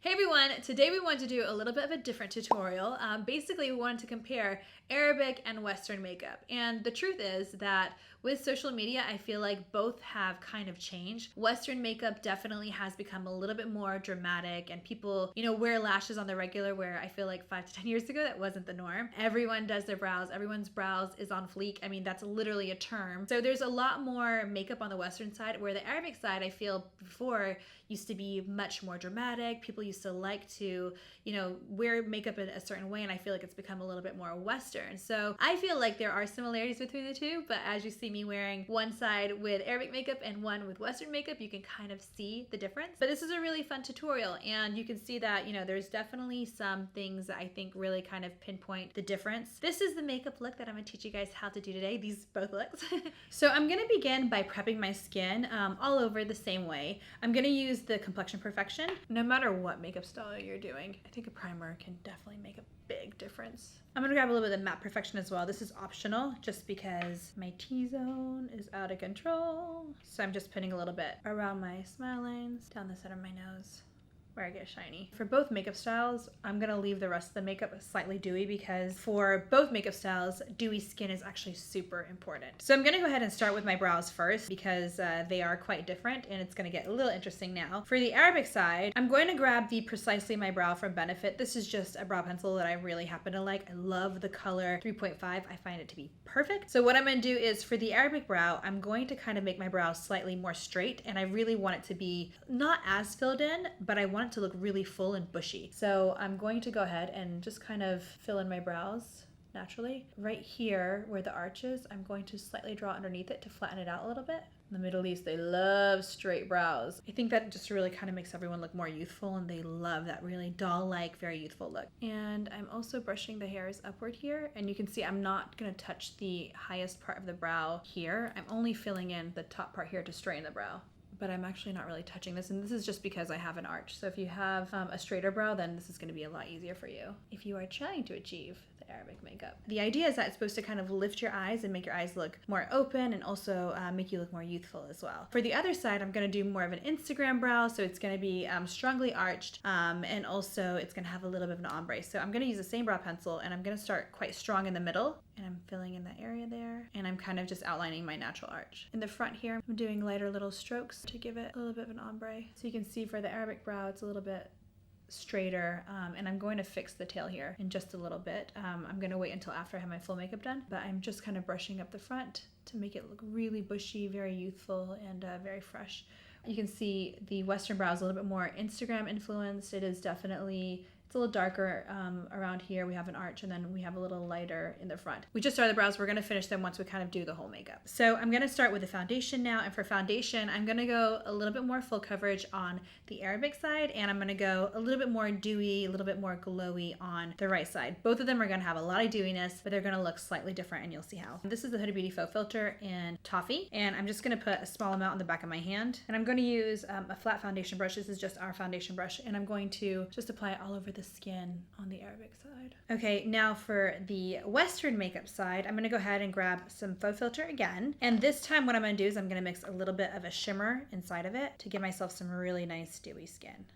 Hey everyone, today we want to do a little bit of a different tutorial. Basically, we wanted to compare Arabic and Western makeup. And the truth is that with social media, I feel like both have kind of changed. Western makeup definitely has become a little bit more dramatic and people, wear lashes on the regular where I feel like 5 to 10 years ago, that wasn't the norm. Everyone does their brows. Everyone's brows is on fleek. I mean, that's literally a term. So there's a lot more makeup on the Western side, where the Arabic side, I feel before used to be much more dramatic. People used to like to, wear makeup in a certain way, and I feel like it's become a little bit more Western. So I feel like there are similarities between the two, but as you see me wearing one side with Arabic makeup and one with Western makeup, you can kind of see the difference. But this is a really fun tutorial, and you can see that, there's definitely some things that I think really kind of pinpoint the difference. This is the makeup look that I'm gonna teach you guys how to do today, these both looks. So I'm gonna begin by prepping my skin all over the same way. I'm gonna use the Complexion Perfection. No matter what makeup style you're doing, I think a primer can definitely make a big difference. I'm gonna grab a little bit of Matte Perfection as well. This is optional just because my T-zone is out of control. So I'm just putting a little bit around my smile lines, down the center of my nose, where I get shiny. For both makeup styles, I'm gonna leave the rest of the makeup slightly dewy because for both makeup styles, dewy skin is actually super important. So I'm gonna go ahead and start with my brows first because they are quite different and it's gonna get a little interesting now. For the Arabic side, I'm going to grab the Precisely My Brow from Benefit. This is just a brow pencil that I really happen to like. I love the color 3.5. I find it to be perfect. So what I'm gonna do is for the Arabic brow, I'm going to kind of make my brows slightly more straight, and I really want it to be not as filled in, but I want it to look really full and bushy. So I'm going to go ahead and just kind of fill in my brows naturally. Right here where the arch is, I'm going to slightly draw underneath it to flatten it out a little bit. In the Middle East, they love straight brows. I think that just really kind of makes everyone look more youthful, and they love that really doll-like, very youthful look. And I'm also brushing the hairs upward here, and you can see I'm not gonna touch the highest part of the brow here. I'm only filling in the top part here to straighten the brow. But I'm actually not really touching this, and this is just because I have an arch. So if you have a straighter brow, then this is going to be a lot easier for you if you are trying to achieve the Arabic makeup. The idea is that it's supposed to kind of lift your eyes and make your eyes look more open, and also make you look more youthful as well. For the other side, I'm going to do more of an Instagram brow, so it's going to be strongly arched, and also it's going to have a little bit of an ombre. So I'm going to use the same brow pencil, and I'm going to start quite strong in the middle, and I'm filling in that area there, and I'm kind of just outlining my natural arch. In the front here, I'm doing lighter little strokes to give it a little bit of an ombre. So you can see for the Arabic brow, it's a little bit straighter, and I'm going to fix the tail here in just a little bit. I'm going to wait until after I have my full makeup done, but I'm just kind of brushing up the front to make it look really bushy, very youthful, and very fresh. You can see the Western brow is a little bit more Instagram influenced. It is definitely, it's a little darker around here. We have an arch, and then we have a little lighter in the front. We just started the brows. We're going to finish them once we kind of do the whole makeup. So I'm going to start with the foundation now. And for foundation, I'm going to go a little bit more full coverage on the Arabic side, and I'm going to go a little bit more dewy, a little bit more glowy on the right side. Both of them are going to have a lot of dewiness, but they're going to look slightly different, and you'll see how. This is the Huda Beauty Faux Filter in Toffee, and I'm just going to put a small amount on the back of my hand. And I'm going to use a flat foundation brush. This is just our foundation brush, and I'm going to just apply it all over the skin on the Arabic side. Okay, now for the Western makeup side, I'm gonna go ahead and grab some faux filter again. And this time what I'm gonna do is I'm gonna mix a little bit of a shimmer inside of it to give myself some really nice dewy skin.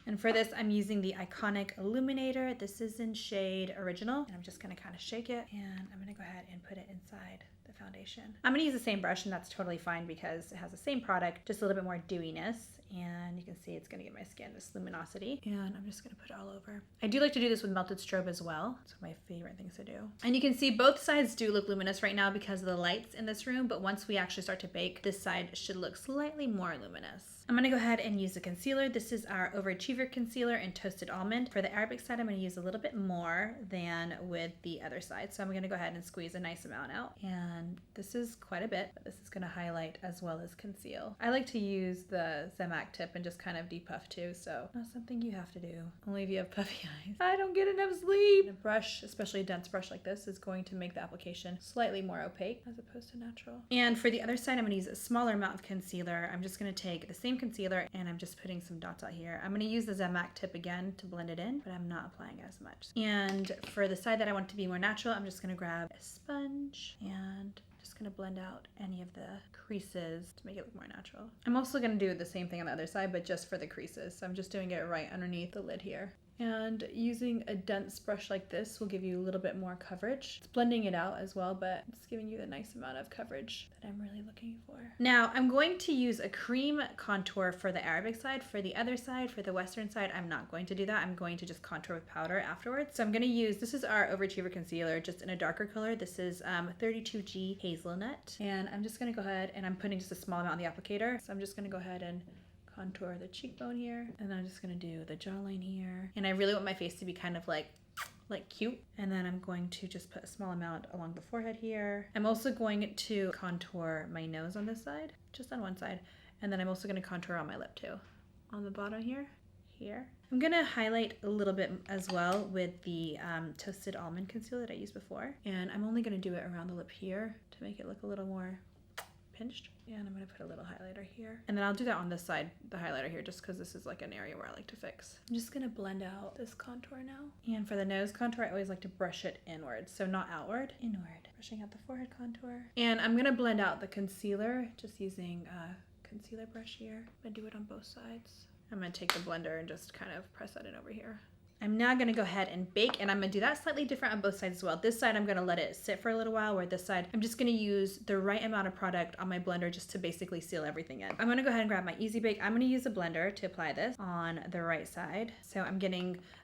And for this, I'm using the Iconic Illuminator. This is in shade Original. And I'm just gonna kind of shake it, and I'm gonna go ahead and put it inside the foundation. I'm gonna use the same brush, and that's totally fine because it has the same product, just a little bit more dewiness. And you can see it's gonna give my skin this luminosity. And I'm just gonna put it all over. I do like to do this with melted strobe as well. It's one of my favorite things to do. And you can see both sides do look luminous right now because of the lights in this room, but once we actually start to bake, this side should look slightly more luminous. I'm gonna go ahead and use a concealer. This is our Overachiever concealer in Toasted Almond. For the Arabic side, I'm gonna use a little bit more than with the other side. So I'm gonna go ahead and squeeze a nice amount out. And this is quite a bit, but this is gonna highlight as well as conceal. I like to use the Zemac tip and just kind of depuff too, so not something you have to do. Only if you have puffy eyes. I don't get enough sleep. A brush, especially a dense brush like this, is going to make the application slightly more opaque as opposed to natural. And for the other side, I'm gonna use a smaller amount of concealer. I'm just gonna take the same concealer, and I'm just putting some dots out here. I'm gonna use the Zemac tip again to blend it in, but I'm not applying as much. And for the side that I want to be more natural, I'm just gonna grab a sponge and just gonna blend out any of the creases to make it look more natural. I'm also gonna do the same thing on the other side, but just for the creases. So I'm just doing it right underneath the lid here. And using a dense brush like this will give you a little bit more coverage. It's blending it out as well, but it's giving you the nice amount of coverage that I'm really looking for. Now I'm going to use a cream contour for the Arabic side. For the other side, for the Western side, I'm not going to do that. I'm going to just contour with powder afterwards. So I'm gonna use, this is our Overachiever concealer, just in a darker color. This is 32G Hazelnut. And I'm just gonna go ahead and I'm putting just a small amount on the applicator. So I'm just gonna go ahead and contour the cheekbone here, and then I'm just gonna do the jawline here. And I really want my face to be kind of like cute. And then I'm going to just put a small amount along the forehead here. I'm also going to contour my nose on this side, just on one side. And then I'm also gonna contour on my lip too. On the bottom here. I'm gonna highlight a little bit as well with the Toasted Almond concealer that I used before. And I'm only gonna do it around the lip here to make it look a little more pinched. And I'm gonna put a little highlighter here. And then I'll do that on this side, the highlighter here, just because this is like an area where I like to fix. I'm just gonna blend out this contour now. And for the nose contour, I always like to brush it inward. So not outward, inward. Brushing out the forehead contour. And I'm gonna blend out the concealer, just using a concealer brush here. I'm gonna do it on both sides. I'm gonna take the blender and just kind of press that in over here. I'm now gonna go ahead and bake, and I'm gonna do that slightly different on both sides as well. This side I'm gonna let it sit for a little while, where this side I'm just gonna use the right amount of product on my blender just to basically seal everything in. I'm gonna go ahead and grab my Easy Bake. I'm gonna use a blender to apply this on the right side. So I'm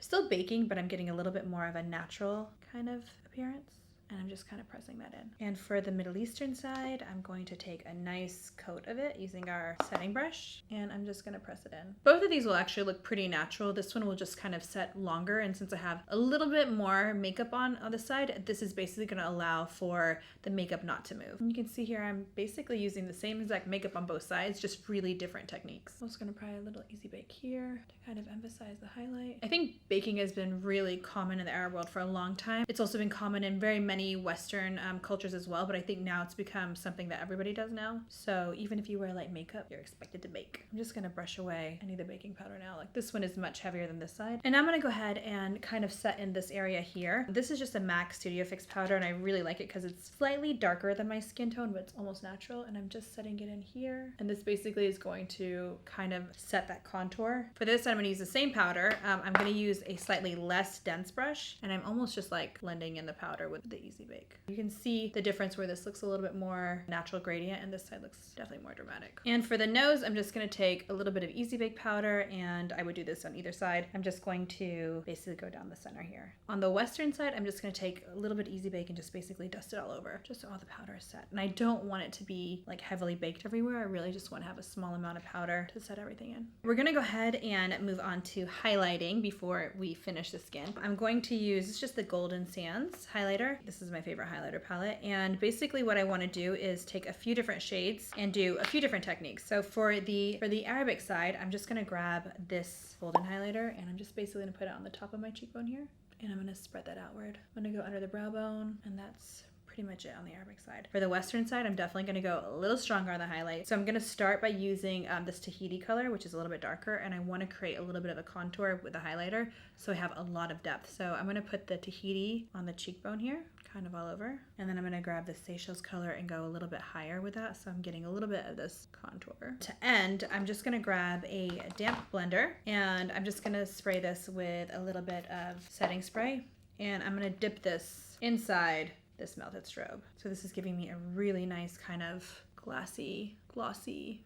still baking, but I'm getting a little bit more of a natural kind of appearance. And I'm just kind of pressing that in. And for the Middle Eastern side, I'm going to take a nice coat of it using our setting brush, and I'm just gonna press it in. Both of these will actually look pretty natural. This one will just kind of set longer, and since I have a little bit more makeup on the side, this is basically gonna allow for the makeup not to move. And you can see here, I'm basically using the same exact makeup on both sides, just really different techniques. I'm also gonna apply a little Easy Bake here to kind of emphasize the highlight. I think baking has been really common in the Arab world for a long time. It's also been common in very many Western cultures as well, but I think now it's become something that everybody does now. So even if you wear light makeup, you're expected to bake. I'm just gonna brush away any of the baking powder now. Like, this one is much heavier than this side. And I'm gonna go ahead and kind of set in this area here. This is just a MAC Studio Fix powder, and I really like it because it's slightly darker than my skin tone, but it's almost natural. And I'm just setting it in here. And this basically is going to kind of set that contour. For this, I'm gonna use the same powder. I'm gonna use a slightly less dense brush, and I'm almost just like blending in the powder with the Easy Bake. You can see the difference where this looks a little bit more natural gradient and this side looks definitely more dramatic. And for the nose, I'm just gonna take a little bit of Easy Bake powder, and I would do this on either side. I'm just going to basically go down the center here. On the Western side, I'm just gonna take a little bit Easy Bake and just basically dust it all over, just so all the powder is set. And I don't want it to be like heavily baked everywhere. I really just want to have a small amount of powder to set everything in. We're gonna go ahead and move on to highlighting before we finish the skin. I'm going to use, it's just the Golden Sands highlighter. This is my favorite highlighter palette, and basically what I want to do is take a few different shades and do a few different techniques. So for the Arabic side, I'm just going to grab this golden highlighter, and I'm just basically going to put it on the top of my cheekbone here, and I'm going to spread that outward. I'm going to go under the brow bone, and that's pretty much it on the Arabic side. For the Western side, I'm definitely going to go a little stronger on the highlight. So I'm going to start by using this Tahiti color, which is a little bit darker, and I want to create a little bit of a contour with the highlighter so I have a lot of depth. So I'm going to put the Tahiti on the cheekbone here, kind of all over, and then I'm going to grab the Seychelles color and go a little bit higher with that, so I'm getting a little bit of this contour. To end, I'm just going to grab a damp blender, and I'm just going to spray this with a little bit of setting spray, and I'm going to dip this inside this melted strobe. So this is giving me a really nice kind of glossy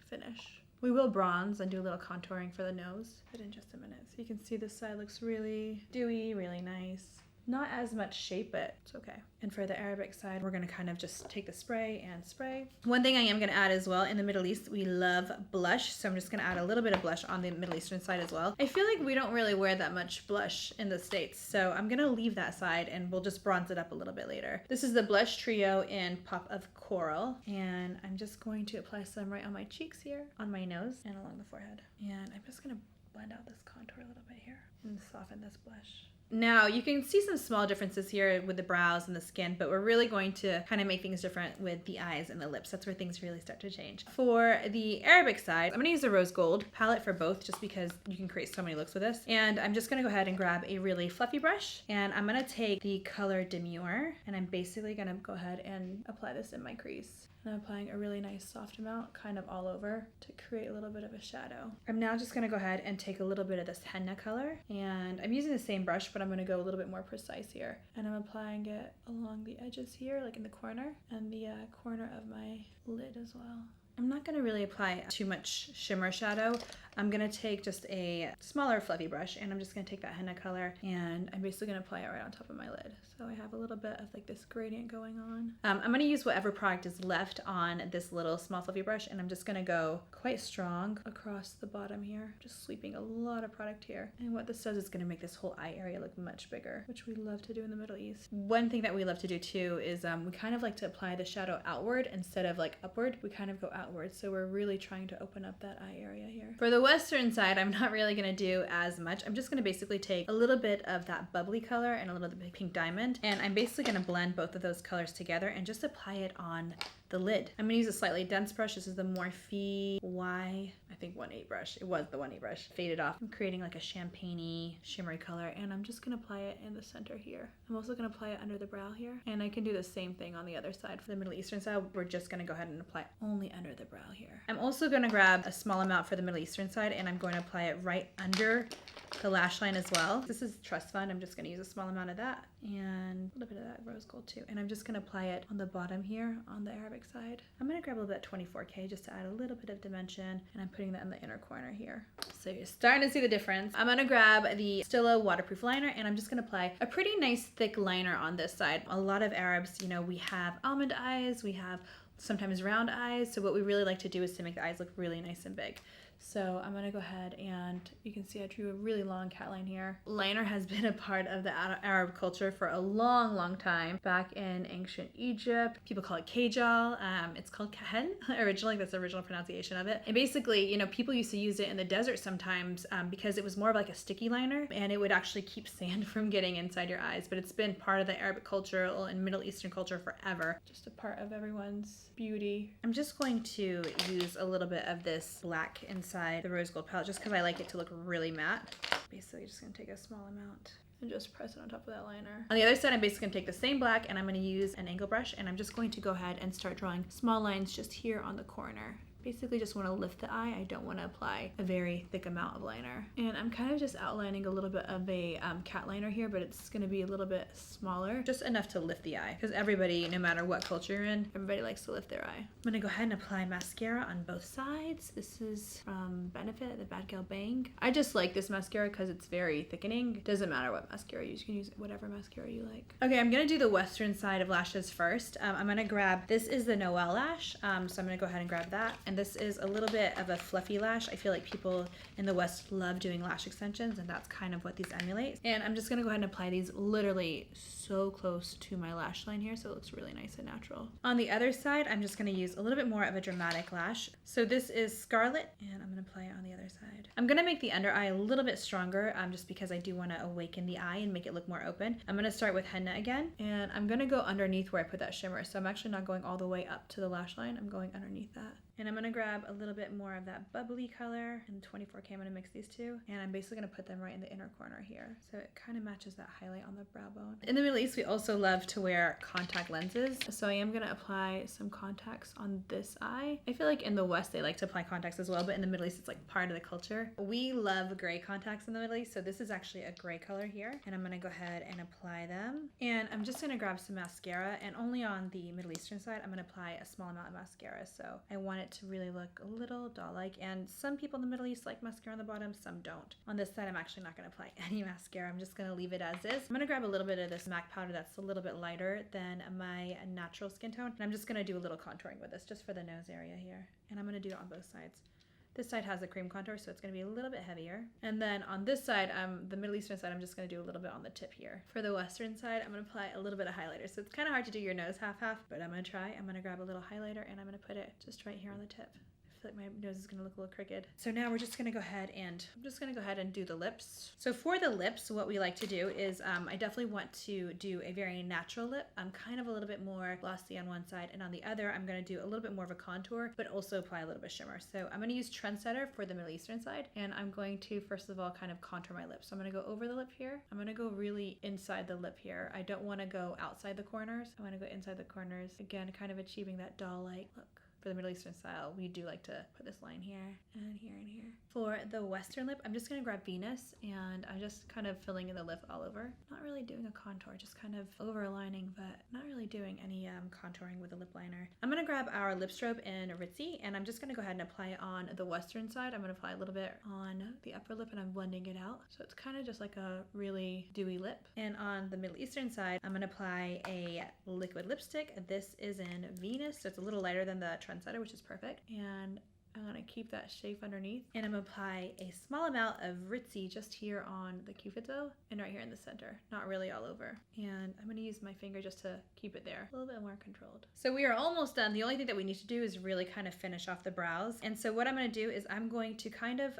finish. We will bronze and do a little contouring for the nose, but in just a minute. So you can see this side looks really dewy, really nice. Not as much shape, but it's okay. And for the Arabic side, we're gonna kind of just take the spray and spray. One thing I am gonna add as well, in the Middle East, we love blush. So I'm just gonna add a little bit of blush on the Middle Eastern side as well. I feel like we don't really wear that much blush in the States. So I'm gonna leave that side and we'll just bronze it up a little bit later. This is the Blush Trio in Pop of Coral. And I'm just going to apply some right on my cheeks here, on my nose, and along the forehead. And I'm just gonna blend out this contour a little bit here and soften this blush. Now you can see some small differences here with the brows and the skin, but we're really going to kind of make things different with the eyes and the lips. That's where things really start to change. For the Arabic side, I'm gonna use a rose gold palette for both just because you can create so many looks with this. And I'm just gonna go ahead and grab a really fluffy brush, and I'm gonna take the color Demure, and I'm basically gonna go ahead and apply this in my crease. And I'm applying a really nice soft amount kind of all over to create a little bit of a shadow. I'm now just gonna go ahead and take a little bit of this henna color, and I'm using the same brush, but I'm gonna go a little bit more precise here. And I'm applying it along the edges here, like in the corner, and the corner of my lid as well. I'm not gonna really apply too much shimmer shadow. I'm gonna take just a smaller fluffy brush, and I'm just gonna take that henna color, and I'm basically gonna apply it right on top of my lid. So I have a little bit of like this gradient going on. I'm gonna use whatever product is left on this little small fluffy brush, and I'm just gonna go quite strong across the bottom here, just sweeping a lot of product here. And what this does is gonna make this whole eye area look much bigger, which we love to do in the Middle East. One thing that we love to do too is we kind of like to apply the shadow outward instead of like upward. We kind of go outward, so we're really trying to open up that eye area here. For the Western side, I'm not really gonna do as much. I'm just gonna basically take a little bit of that bubbly color and a little bit of pink diamond, and I'm basically gonna blend both of those colors together and just apply it on the lid. I'm gonna use a slightly dense brush. This is the Morphe I think 1.8 brush. It was the 1.8 brush. Faded off. I'm creating like a champagne-y shimmery color, and I'm just gonna apply it in the center here. I'm also gonna apply it under the brow here, and I can do the same thing on the other side. For the Middle Eastern side, we're just gonna go ahead and apply only under the brow here. I'm also gonna grab a small amount for the Middle Eastern side, and I'm going to apply it right under the lash line as well. This is Trust Fund. I'm just gonna use a small amount of that and a little bit of that rose gold too. And I'm just gonna apply it on the bottom here on the Arabic side. I'm gonna grab a little bit of 24K just to add a little bit of dimension, and I'm putting that in the inner corner here. So you're starting to see the difference. I'm gonna grab the Stila waterproof liner, and I'm just gonna apply a pretty nice thick liner on this side. A lot of Arabs, you know, we have almond eyes, we have sometimes round eyes. So what we really like to do is to make the eyes look really nice and big. So I'm gonna go ahead, and you can see I drew a really long cat line here. Liner has been a part of the Arab culture for a long, long time. Back in ancient Egypt, people call it kajal. It's called kahen originally. That's the original pronunciation of it. And basically, you know, people used to use it in the desert sometimes because it was more of like a sticky liner, and it would actually keep sand from getting inside your eyes. But it's been part of the Arabic culture and Middle Eastern culture forever. Just a part of everyone's beauty. I'm just going to use a little bit of this black inside the rose gold palette just because I like it to look really matte. Basically just gonna take a small amount and just press it on top of that liner. On the other side, I'm basically gonna take the same black, and I'm gonna use an angle brush, and I'm just going to go ahead and start drawing small lines just here on the corner. Basically just want to lift the eye. I don't want to apply a very thick amount of liner. And I'm kind of just outlining a little bit of a cat liner here, but it's going to be a little bit smaller, just enough to lift the eye. Because everybody, no matter what culture you're in, everybody likes to lift their eye. I'm going to go ahead and apply mascara on both sides. This is from Benefit, the Bad Gal Bang. I just like this mascara because it's very thickening. Doesn't matter what mascara you use. You can use whatever mascara you like. Okay, I'm going to do the Western side of lashes first. I'm going to grab, this is the Noel lash. So I'm going to go ahead and grab that. And this is a little bit of a fluffy lash. I feel like people in the West love doing lash extensions, and that's kind of what these emulate. And I'm just gonna go ahead and apply these literally so close to my lash line here, so it looks really nice and natural. On the other side, I'm just gonna use a little bit more of a dramatic lash. So this is Scarlet, and I'm gonna apply it on the other side. I'm gonna make the under eye a little bit stronger, just because I do wanna awaken the eye and make it look more open. I'm gonna start with henna again, and I'm gonna go underneath where I put that shimmer. So I'm actually not going all the way up to the lash line. I'm going underneath that. And I'm gonna grab a little bit more of that bubbly color and 24K. I'm gonna mix these two, and I'm basically gonna put them right in the inner corner here. So it kind of matches that highlight on the brow bone. In the Middle East, we also love to wear contact lenses. So I am gonna apply some contacts on this eye. I feel like in the West, they like to apply contacts as well, but in the Middle East, it's like part of the culture. We love gray contacts in the Middle East, so this is actually a gray color here. And I'm gonna go ahead and apply them. And I'm just gonna grab some mascara, and only on the Middle Eastern side, I'm gonna apply a small amount of mascara. So I want it to really look a little doll-like, and some people in the Middle East like mascara on the bottom, some don't. On this side, I'm actually not going to apply any mascara. I'm just going to leave it as is. I'm going to grab a little bit of this MAC powder that's a little bit lighter than my natural skin tone, and I'm just going to do a little contouring with this just for the nose area here, and I'm going to do it on both sides. This side has a cream contour, so it's going to be a little bit heavier. And then on this side, the Middle Eastern side, I'm just going to do a little bit on the tip here. For the Western side, I'm going to apply a little bit of highlighter. So it's kind of hard to do your nose half-half, but I'm going to try. I'm going to grab a little highlighter, and I'm going to put it just right here on the tip. feel like my nose is gonna look a little crooked. So now we're just gonna go ahead and, I'm just gonna go ahead and do the lips. So for the lips, what we like to do is, I definitely want to do a very natural lip. I'm kind of a little bit more glossy on one side, and on the other, I'm gonna do a little bit more of a contour, but also apply a little bit of shimmer. So I'm gonna use Trendsetter for the Middle Eastern side, and I'm going to, first of all, kind of contour my lips. So I'm gonna go over the lip here. I'm gonna go really inside the lip here. I don't wanna go outside the corners. I wanna go inside the corners. Again, kind of achieving that doll-like look. For the Middle Eastern style, we do like to put this line here and here and here. For the Western lip, I'm just gonna grab Venus, and I'm just kind of filling in the lip all over. Not really doing a contour, just kind of overlining, but not really doing any contouring with a lip liner. I'm gonna grab our lip strobe in Ritzy, and I'm just gonna go ahead and apply it on the Western side. I'm gonna apply a little bit on the upper lip, and I'm blending it out. So it's kind of just like a really dewy lip. And on the Middle Eastern side, I'm gonna apply a liquid lipstick. This is in Venus, so it's a little lighter than the Trendsetter, which is perfect. And I'm gonna keep that shape underneath, and I'm gonna apply a small amount of Ritzy just here on the cupid's bow and right here in the center, not really all over. And I'm gonna use my finger just to keep it there, a little bit more controlled. So we are almost done. The only thing that we need to do is really kind of finish off the brows. And so what I'm gonna do is I'm going to kind of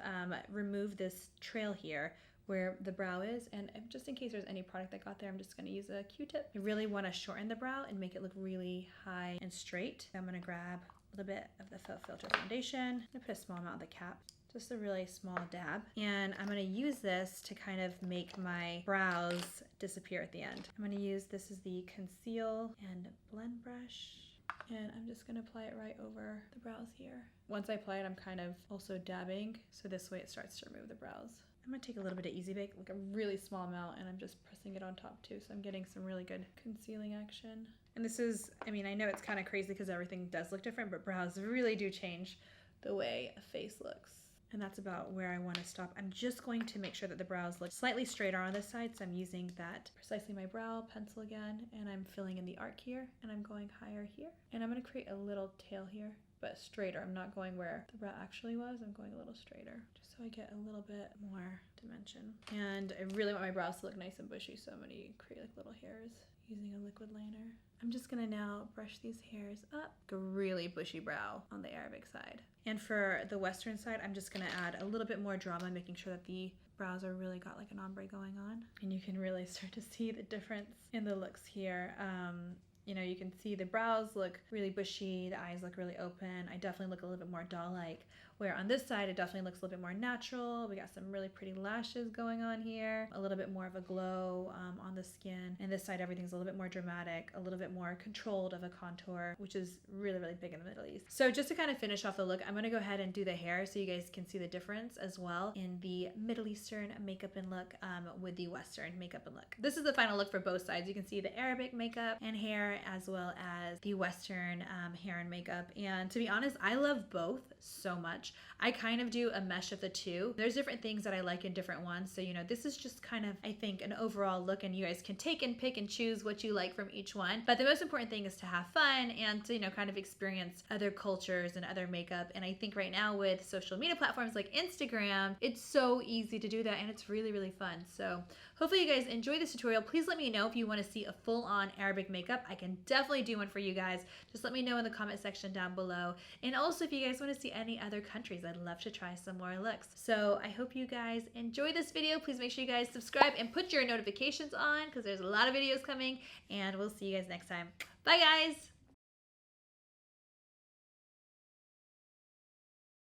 remove this trail here where the brow is, and just in case there's any product that got there, I'm just gonna use a Q-tip. I really wanna shorten the brow and make it look really high and straight. I'm gonna grab a little bit of the Faux Filter foundation. I'm gonna put a small amount on the cap, just a really small dab. And I'm gonna use this to kind of make my brows disappear at the end. I'm gonna use, this is the Conceal and Blend brush, and I'm just gonna apply it right over the brows here. Once I apply it, I'm kind of also dabbing, so this way it starts to remove the brows. I'm gonna take a little bit of Easy Bake, like a really small amount, and I'm just pressing it on top too, so I'm getting some really good concealing action. And this is, I mean, I know it's kind of crazy because everything does look different, but brows really do change the way a face looks. And that's about where I want to stop. I'm just going to make sure that the brows look slightly straighter on this side, so I'm using that Precisely My Brow pencil again, and I'm filling in the arc here, and I'm going higher here. And I'm gonna create a little tail here, but straighter. I'm not going where the brow actually was, I'm going a little straighter, just so I get a little bit more dimension. And I really want my brows to look nice and bushy, so I'm gonna create like little hairs using a liquid liner. I'm just gonna now brush these hairs up. A really bushy brow on the Arabic side. And for the Western side, I'm just gonna add a little bit more drama, making sure that the brows are really got like an ombre going on. And you can really start to see the difference in the looks here. You know, you can see the brows look really bushy, the eyes look really open. I definitely look a little bit more doll-like, where on this side, it definitely looks a little bit more natural. We got some really pretty lashes going on here, a little bit more of a glow on the skin. And this side, everything's a little bit more dramatic, a little bit more controlled of a contour, which is really, really big in the Middle East. So just to kind of finish off the look, I'm gonna go ahead and do the hair so you guys can see the difference as well in the Middle Eastern makeup and look with the Western makeup and look. This is the final look for both sides. You can see the Arabic makeup and hair as well as the Western hair and makeup. And to be honest, I love both so much. I kind of do a mesh of the two. There's different things that I like in different ones. So, you know, this is just kind of, I think, an overall look, and you guys can take and pick and choose what you like from each one. But the most important thing is to have fun and to, you know, kind of experience other cultures and other makeup. And I think right now with social media platforms like Instagram, it's so easy to do that, and it's really, really fun. So hopefully you guys enjoy this tutorial. Please let me know if you want to see a full-on Arabic makeup. I can definitely do one for you guys. Just let me know in the comment section down below. And also if you guys want to see any other countries, I'd love to try some more looks. So I hope you guys enjoy this video. Please make sure you guys subscribe and put your notifications on because there's a lot of videos coming, and we'll see you guys next time. Bye guys!